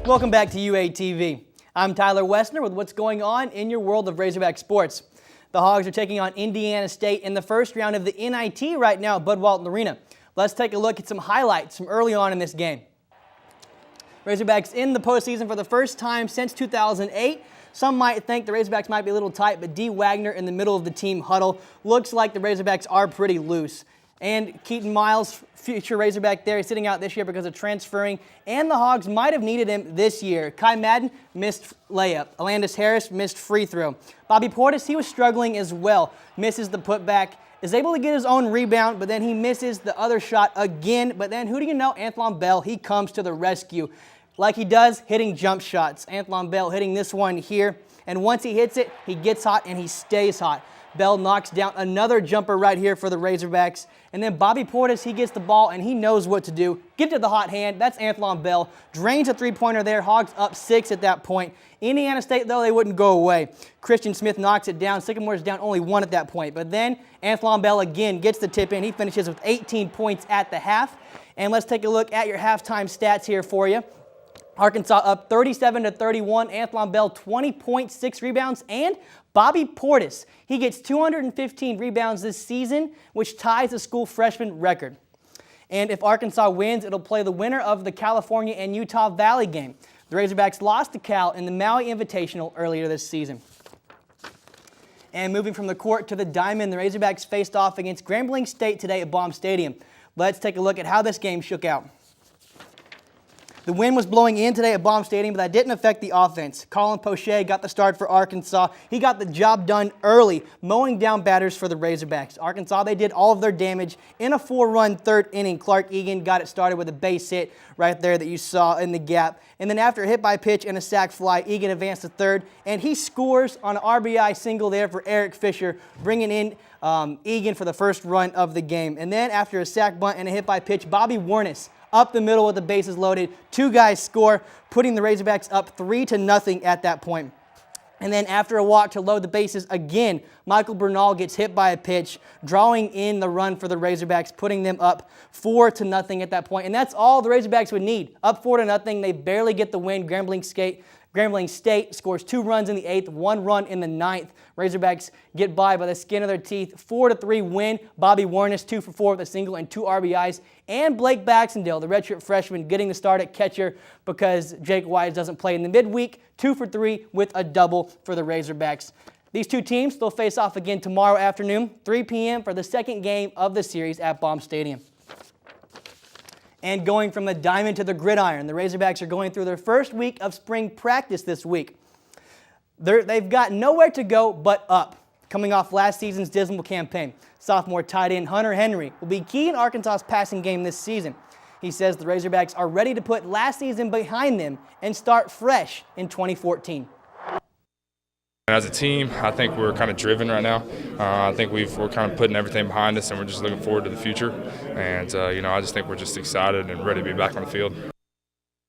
Welcome back to UATV. I'm Tyler Wessner with what's going on in your world of Razorback sports. The Hogs are taking on Indiana State in the first round of the NIT right now at Bud Walton Arena. Let's take a look at some highlights from early on in this game. Razorbacks in the postseason for the first time since 2008. Some might think the Razorbacks might be a little tight, but D. Wagner in the middle of the team huddle looks like the Razorbacks are pretty loose. And Keaton Miles, future Razorback there, is sitting out this year because of transferring, and the Hogs might have needed him this year. Kai Madden missed layup. Alandis Harris missed free throw. Bobby Portis, he was struggling as well. Misses the putback, is able to get his own rebound, but then he misses the other shot again. But then who do you know? Anthlon Bell, he comes to the rescue. Like he does, hitting jump shots. Anthlon Bell hitting this one here, and once he hits it, he gets hot and he stays hot. Bell knocks down another jumper right here for the Razorbacks. And then Bobby Portis, he gets the ball and he knows what to do. Get to the hot hand. That's Anthlon Bell. Drains a three-pointer there. Hogs up 6 at that point. Indiana State, though, they wouldn't go away. Christian Smith knocks it down. Sycamore's down only 1 at that point. But then Anthlon Bell again gets the tip in. He finishes with 18 points at the half. And let's take a look at your halftime stats here for you. Arkansas up 37-31. Anthlon Bell 20 points, 6 rebounds, and Bobby Portis, he gets 215 rebounds this season, which ties the school freshman record. And if Arkansas wins, it'll play the winner of the California and Utah Valley game. The Razorbacks lost to Cal in the Maui Invitational earlier this season. And moving from the court to the diamond, the Razorbacks faced off against Grambling State today at Baum Stadium. Let's take a look at how this game shook out. The wind was blowing in today at Baum Stadium, but that didn't affect the offense. Colin Poche got the start for Arkansas. He got the job done early, mowing down batters for the Razorbacks. Arkansas, they did all of their damage in a 4-run third inning. Clark Egan got it started with a base hit right there that you saw in the gap. And then after a hit by pitch and a sac fly, Egan advanced to third, and he scores on an RBI single there for Eric Fisher, bringing in Egan for the first run of the game. And then after a sac bunt and a hit by pitch, Bobby Warnes up the middle with the bases loaded. 2 guys score, putting the Razorbacks up 3-0 at that point. And then after a walk to load the bases again, Michael Bernal gets hit by a pitch, drawing in the run for the Razorbacks, putting them up 4-0 at that point. And that's all the Razorbacks would need. Up 4-0, they barely get the win. Grambling State scores 2 runs in the 8th, 1 run in the 9th. Razorbacks get by the skin of their teeth. 4-3 win. Bobby Warnes 2 for 4 with a single and 2 RBIs. And Blake Baxendale, the redshirt freshman, getting the start at catcher because Jake Wise doesn't play in the midweek. 2 for 3 with a double for the Razorbacks. These two teams will face off again tomorrow afternoon, 3 p.m. for the second game of the series at Baum Stadium. And going from the diamond to the gridiron, the Razorbacks are going through their first week of spring practice this week. They've got nowhere to go but up, coming off last season's dismal campaign. Sophomore tight end Hunter Henry will be key in Arkansas's passing game this season. He says the Razorbacks are ready to put last season behind them and start fresh in 2014. As a team, I think we're kind of driven right now. I think we're kind of putting everything behind us, and we're just looking forward to the future. And, I just think we're just excited and ready to be back on the field.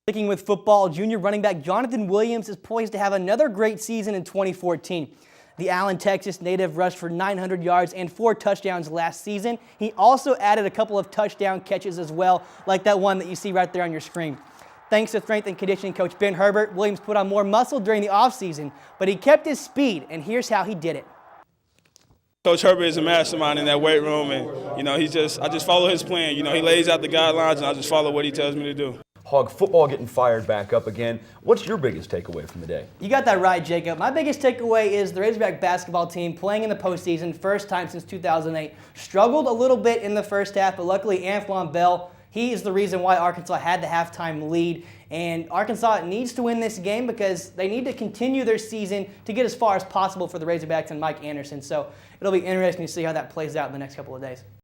Sticking with football, junior running back Jonathan Williams is poised to have another great season in 2014. The Allen, Texas native rushed for 900 yards and 4 touchdowns last season. He also added a couple of touchdown catches as well, like that one that you see right there on your screen. Thanks to strength and conditioning coach Ben Herbert, Williams put on more muscle during the offseason, but he kept his speed, and here's how he did it. Coach Herbert is a mastermind in that weight room, and I just follow his plan. He lays out the guidelines, and I just follow what he tells me to do. Hog football getting fired back up again. What's your biggest takeaway from the day? You got that right, Jacob. My biggest takeaway is the Razorback basketball team playing in the postseason, first time since 2008. Struggled a little bit in the first half, but luckily Anthlon Bell, he is the reason why Arkansas had the halftime lead. And Arkansas needs to win this game because they need to continue their season to get as far as possible for the Razorbacks and Mike Anderson. So it'll be interesting to see how that plays out in the next couple of days.